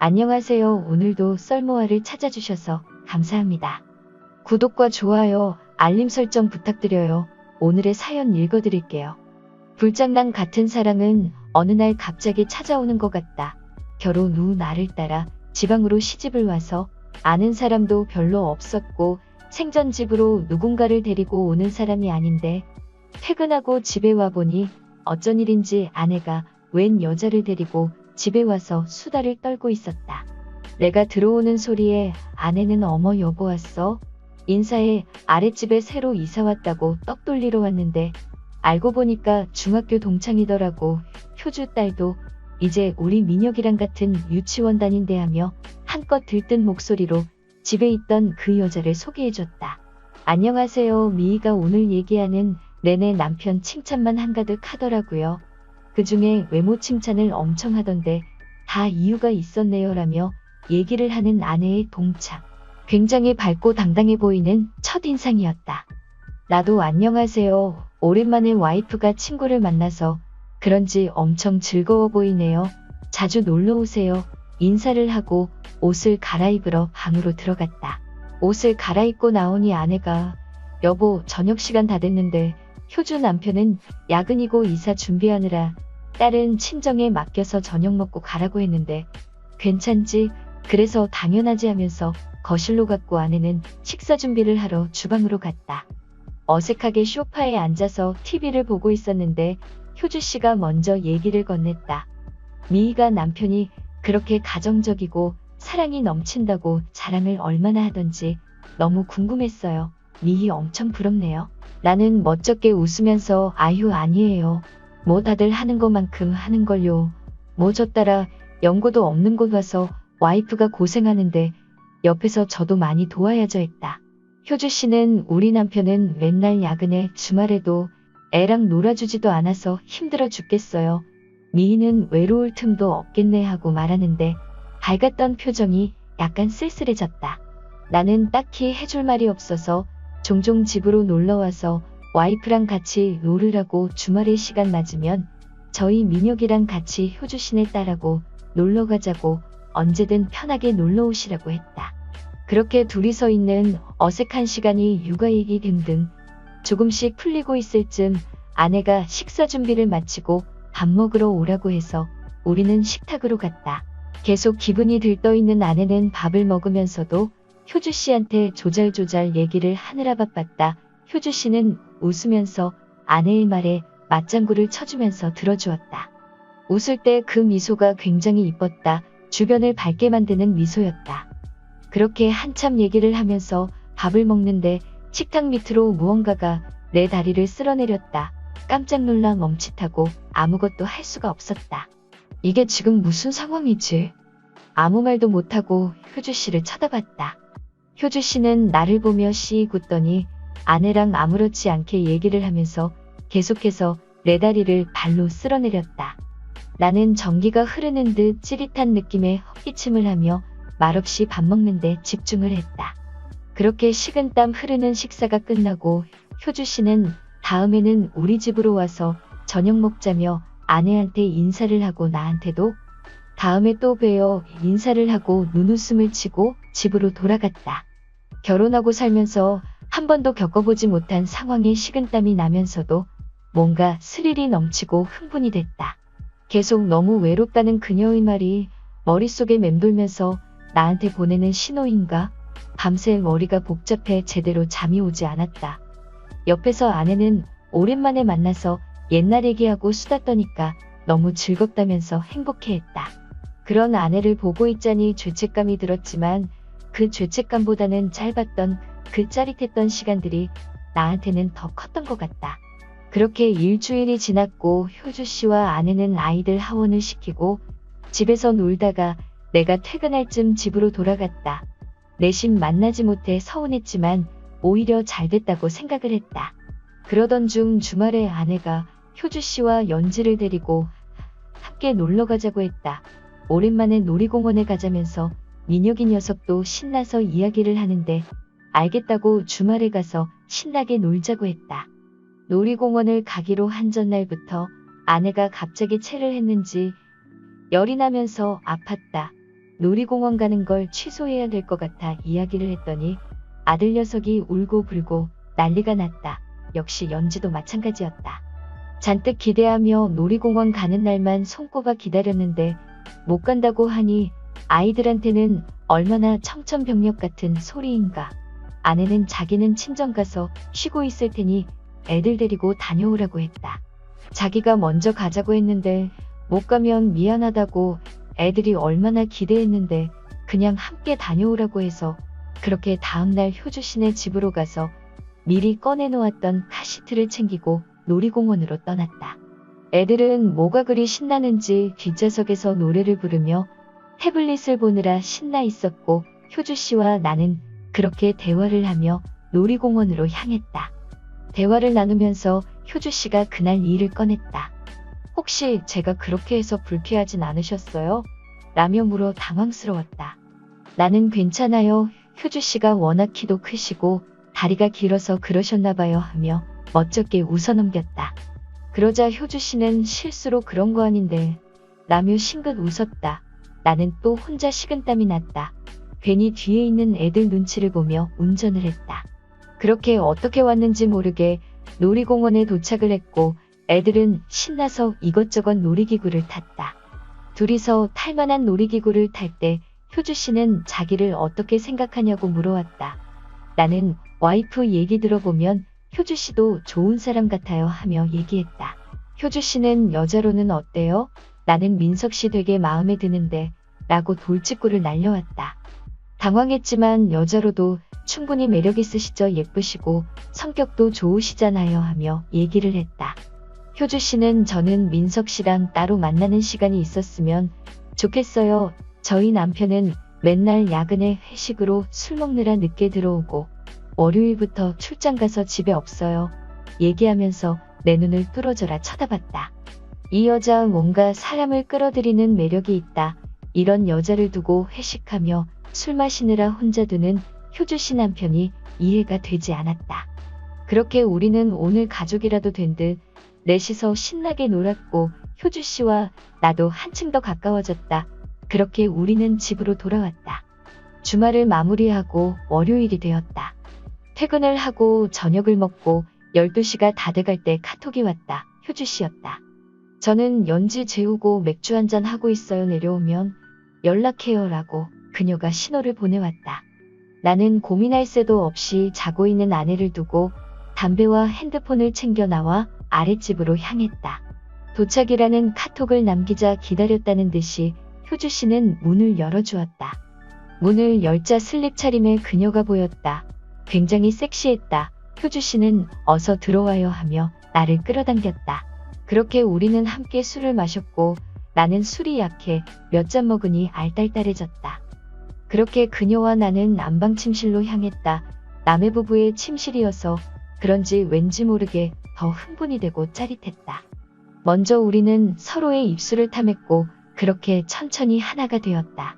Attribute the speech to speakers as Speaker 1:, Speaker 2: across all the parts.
Speaker 1: 안녕하세요. 오늘도 썰모아를 찾아주셔서 감사합니다. 구독과 좋아요, 알림 설정 부탁드려요. 오늘의 사연 읽어드릴게요. 불장난 같은 사랑은 어느 날 갑자기 찾아오는 것 같다. 결혼 후 나를 따라 지방으로 시집을 와서 아는 사람도 별로 없었고 생전집으로 누군가를 데리고 오는 사람이 아닌데 퇴근하고 집에 와보니 어쩐 일인지 아내가 웬 여자를 데리고 집에 와서 수다를 떨고 있었다. 내가 들어오는 소리에 아내는 어머 여보 왔어? 인사해 아랫집에 새로 이사 왔다고 떡 돌리러 왔는데 알고 보니까 중학교 동창이더라고. 효주 딸도 이제 우리 민혁이랑 같은 유치원 다닌대 하며 한껏 들뜬 목소리로 집에 있던 그 여자를 소개해줬다. 안녕하세요. 미희가 오늘 얘기하는 내내 남편 칭찬만 한가득 하더라고요. 그중에 외모 칭찬을 엄청 하던데 다 이유가 있었네요 라며 얘기를 하는 아내의 동창. 굉장히 밝고 당당해 보이는 첫인상이었다. 나도 안녕하세요. 오랜만에 와이프가 친구를 만나서 그런지 엄청 즐거워 보이네요. 자주 놀러 오세요. 인사를 하고 옷을 갈아입으러 방으로 들어갔다. 옷을 갈아입고 나오니 아내가 여보 저녁 시간 다 됐는데 효주 남편은 야근이고 이사 준비하느라 딸은 친정에 맡겨서 저녁 먹고 가라고 했는데 괜찮지? 그래서 당연하지 하면서 거실로 갔고 아내는 식사 준비를 하러 주방으로 갔다. 어색하게 소파에 앉아서 TV를 보고 있었는데 효주씨가 먼저 얘기를 건넸다. 미희가 남편이 그렇게 가정적이고 사랑이 넘친다고 자랑을 얼마나 하던지 너무 궁금했어요. 미희 엄청 부럽네요. 나는 멋쩍게 웃으면서 아유 아니에요. 뭐 다들 하는 것만큼 하는걸요. 뭐 저 따라 연고도 없는 곳 와서 와이프가 고생하는데 옆에서 저도 많이 도와야죠 했다. 효주씨는 우리 남편은 맨날 야근에 주말에도 애랑 놀아주지도 않아서 힘들어 죽겠어요. 미희는 외로울 틈도 없겠네 하고 말하는데 밝았던 표정이 약간 쓸쓸해졌다. 나는 딱히 해줄 말이 없어서 종종 집으로 놀러와서 와이프랑 같이 놀으라고 주말에 시간 맞으면 저희 민혁이랑 같이 효주씨네 딸하고 놀러 가자고 언제든 편하게 놀러 오시라고 했다. 그렇게 둘이서 있는 어색한 시간이 육아 얘기 등등 조금씩 풀리고 있을 즈음 아내가 식사 준비를 마치고 밥 먹으러 오라고 해서 우리는 식탁으로 갔다. 계속 기분이 들떠있는 아내는 밥을 먹으면서도 효주씨한테 조잘조잘 얘기를 하느라 바빴다. 효주씨는 웃으면서 아내의 말에 맞장구를 쳐주면서 들어주었다. 웃을 때 그 미소가 굉장히 이뻤다. 주변을 밝게 만드는 미소였다. 그렇게 한참 얘기를 하면서 밥을 먹는데 식탁 밑으로 무언가가 내 다리를 쓸어내렸다. 깜짝 놀라 멈칫하고 아무것도 할 수가 없었다. 이게 지금 무슨 상황이지? 아무 말도 못하고 효주씨를 쳐다봤다. 효주씨는 나를 보며 씩 웃더니 아내랑 아무렇지 않게 얘기를 하면서 계속해서 내 다리를 발로 쓸어내렸다. 나는 전기가 흐르는 듯 찌릿한 느낌에 헛기침을 하며 말없이 밥 먹는데 집중을 했다. 그렇게 식은땀 흐르는 식사가 끝나고 효주씨는 다음에는 우리 집으로 와서 저녁 먹자며 아내한테 인사를 하고 나한테도 다음에 또 봬요 인사를 하고 눈웃음을 치고 집으로 돌아갔다. 결혼하고 살면서 한 번도 겪어보지 못한 상황에 식은땀이 나면서도 뭔가 스릴이 넘치고 흥분이 됐다. 계속 너무 외롭다는 그녀의 말이 머릿속에 맴돌면서 나한테 보내는 신호인가? 밤새 머리가 복잡해 제대로 잠이 오지 않았다. 옆에서 아내는 오랜만에 만나서 옛날 얘기하고 수다 떠니까 너무 즐겁다면서 행복해했다. 그런 아내를 보고 있자니 죄책감이 들었지만 그 죄책감보다는 짧았던 그 짜릿했던 시간들이 나한테는 더 컸던 것 같다. 그렇게 일주일이 지났고 효주씨와 아내는 아이들 하원을 시키고 집에서 놀다가 내가 퇴근할 쯤 집으로 돌아갔다. 내심 만나지 못해 서운했지만 오히려 잘됐다고 생각을 했다. 그러던 중 주말에 아내가 효주씨와 연지를 데리고 함께 놀러 가자고 했다. 오랜만에 놀이공원에 가자면서 민혁이 녀석도 신나서 이야기를 하는데 알겠다고 주말에 가서 신나게 놀자고 했다. 놀이공원을 가기로 한 전날부터 아내가 갑자기 체를 했는지 열이 나면서 아팠다. 놀이공원 가는 걸 취소해야 될 것 같아 이야기를 했더니 아들 녀석이 울고 불고 난리가 났다. 역시 연지도 마찬가지였다. 잔뜩 기대하며 놀이공원 가는 날만 손꼽아 기다렸는데 못 간다고 하니 아이들한테는 얼마나 청천벽력 같은 소리인가. 아내는 자기는 친정 가서 쉬고 있을 테니 애들 데리고 다녀오라고 했다. 자기가 먼저 가자고 했는데 못 가면 미안하다고 애들이 얼마나 기대했는데 그냥 함께 다녀오라고 해서 그렇게 다음날 효주씨네 집으로 가서 미리 꺼내놓았던 카시트를 챙기고 놀이공원으로 떠났다. 애들은 뭐가 그리 신나는지 뒷좌석에서 노래를 부르며 태블릿을 보느라 신나 있었고 효주씨와 나는 그렇게 대화를 하며 놀이공원으로 향했다. 대화를 나누면서 효주씨가 그날 일을 꺼냈다. 혹시 제가 그렇게 해서 불쾌하진 않으셨어요? 라며 물어 당황스러웠다. 나는 괜찮아요. 효주씨가 워낙 키도 크시고 다리가 길어서 그러셨나봐요 하며 멋쩍게 웃어넘겼다. 그러자 효주씨는 실수로 그런 거 아닌데 라며 싱긋 웃었다. 나는 또 혼자 식은땀이 났다. 괜히 뒤에 있는 애들 눈치를 보며 운전을 했다. 그렇게 어떻게 왔는지 모르게 놀이공원에 도착을 했고 애들은 신나서 이것저것 놀이기구를 탔다. 둘이서 탈만한 놀이기구를 탈 때 효주씨는 자기를 어떻게 생각하냐고 물어왔다. 나는 와이프 얘기 들어보면 효주씨도 좋은 사람 같아요 하며 얘기했다. 효주씨는 여자로는 어때요? 나는 민석씨 되게 마음에 드는데 라고 돌직구를 날려왔다. 당황했지만 여자로도 충분히 매력 있으시죠. 예쁘시고 성격도 좋으시잖아요 하며 얘기를 했다. 효주씨는 저는 민석씨랑 따로 만나는 시간이 있었으면 좋겠어요. 저희 남편은 맨날 야근에 회식으로 술 먹느라 늦게 들어오고 월요일부터 출장 가서 집에 없어요. 얘기하면서 내 눈을 뚫어져라 쳐다봤다. 이 여자 뭔가 사람을 끌어들이는 매력이 있다. 이런 여자를 두고 회식하며 술 마시느라 혼자 두는 효주씨 남편이 이해가 되지 않았다. 그렇게 우리는 오늘 가족이라도 된 듯 넷이서 신나게 놀았고 효주씨와 나도 한층 더 가까워졌다. 그렇게 우리는 집으로 돌아왔다. 주말을 마무리하고 월요일이 되었다. 퇴근을 하고 저녁을 먹고 12시가 다 돼갈 때 카톡이 왔다. 효주씨였다. 저는 연지 재우고 맥주 한잔 하고 있어요. 내려오면 연락해요 라고 그녀가 신호를 보내왔다. 나는 고민할 새도 없이 자고 있는 아내를 두고 담배와 핸드폰을 챙겨 나와 아랫집으로 향했다. 도착이라는 카톡을 남기자 기다렸다는 듯이 효주씨는 문을 열어주었다. 문을 열자 슬립 차림의 그녀가 보였다. 굉장히 섹시했다. 효주씨는 어서 들어와요 하며 나를 끌어당겼다. 그렇게 우리는 함께 술을 마셨고 나는 술이 약해 몇 잔 먹으니 알딸딸해졌다. 그렇게 그녀와 나는 안방 침실로 향했다. 남의 부부의 침실이어서 그런지 왠지 모르게 더 흥분이 되고 짜릿했다. 먼저 우리는 서로의 입술을 탐했고 그렇게 천천히 하나가 되었다.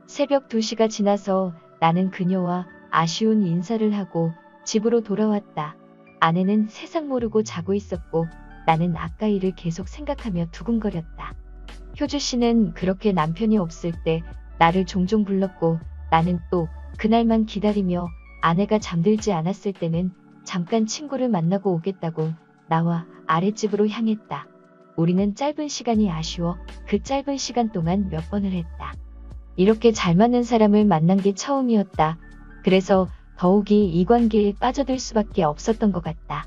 Speaker 1: 새벽 2시가 지나서 나는 그녀와 아쉬운 인사를 하고 집으로 돌아왔다. 아내는 세상 모르고 자고 있었고 나는 아까 일을 계속 생각하며 두근거렸다. 효주씨는 그렇게 남편이 없을 때 나를 종종 불렀고 나는 또 그날만 기다리며 아내가 잠들지 않았을 때는 잠깐 친구를 만나고 오겠다고 나와 아랫집으로 향했다. 우리는 짧은 시간이 아쉬워 그 짧은 시간 동안 몇 번을 했다. 이렇게 잘 맞는 사람을 만난 게 처음이었다. 그래서 더욱이 이 관계에 빠져들 수밖에 없었던 것 같다.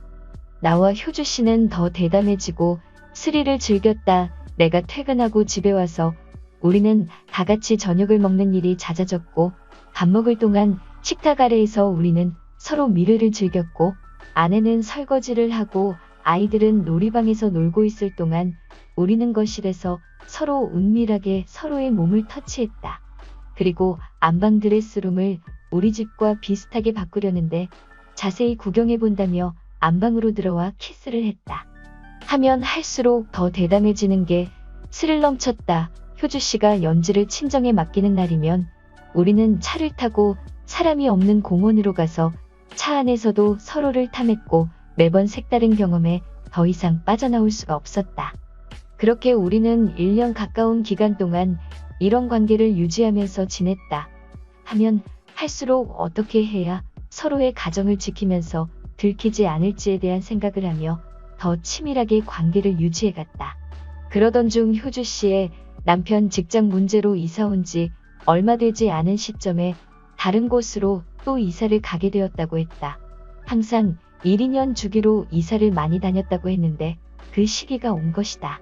Speaker 1: 나와 효주씨는 더 대담해지고 스릴을 즐겼다. 내가 퇴근하고 집에 와서 우리는 다 같이 저녁을 먹는 일이 잦아졌고 밥 먹을 동안 식탁 아래에서 우리는 서로 미래를 즐겼고 아내는 설거지를 하고 아이들은 놀이방에서 놀고 있을 동안 우리는 거실에서 서로 은밀하게 서로의 몸을 터치했다. 그리고 안방 드레스룸을 우리 집과 비슷하게 바꾸려는데 자세히 구경해 본다며 안방으로 들어와 키스를 했다. 하면 할수록 더 대담해지는 게 스릴 넘쳤다. 효주씨가 연지를 친정에 맡기는 날이면 우리는 차를 타고 사람이 없는 공원으로 가서 차 안에서도 서로를 탐했고 매번 색다른 경험에 더 이상 빠져나올 수가 없었다. 그렇게 우리는 1년 가까운 기간 동안 이런 관계를 유지하면서 지냈다 하면 할수록 어떻게 해야 서로의 가정을 지키면서 들키지 않을지에 대한 생각을 하며 더 치밀하게 관계를 유지해갔다. 그러던 중 효주 씨의 남편 직장 문제로 이사 온 지 얼마 되지 않은 시점에 다른 곳으로 또 이사를 가게 되었다고 했다. 항상 1, 2년 주기로 이사를 많이 다녔다고 했는데 그 시기가 온 것이다.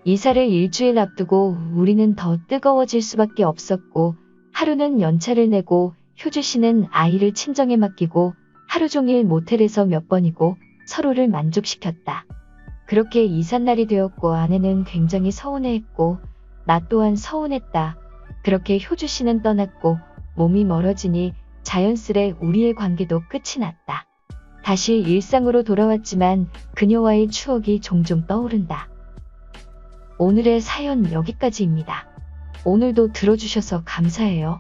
Speaker 1: 이사를 일주일 앞두고 우리는 더 뜨거워질 수밖에 없었고 하루는 연차를 내고 효주 씨는 아이를 친정에 맡기고 하루 종일 모텔에서 몇 번이고 서로를 만족시켰다. 그렇게 이삿날이 되었고 아내는 굉장히 서운해했고 나 또한 서운했다. 그렇게 효주 씨는 떠났고 몸이 멀어지니 자연스레 우리의 관계도 끝이 났다. 다시 일상으로 돌아왔지만 그녀와의 추억이 종종 떠오른다. 오늘의 사연 여기까지입니다. 오늘도 들어주셔서 감사해요.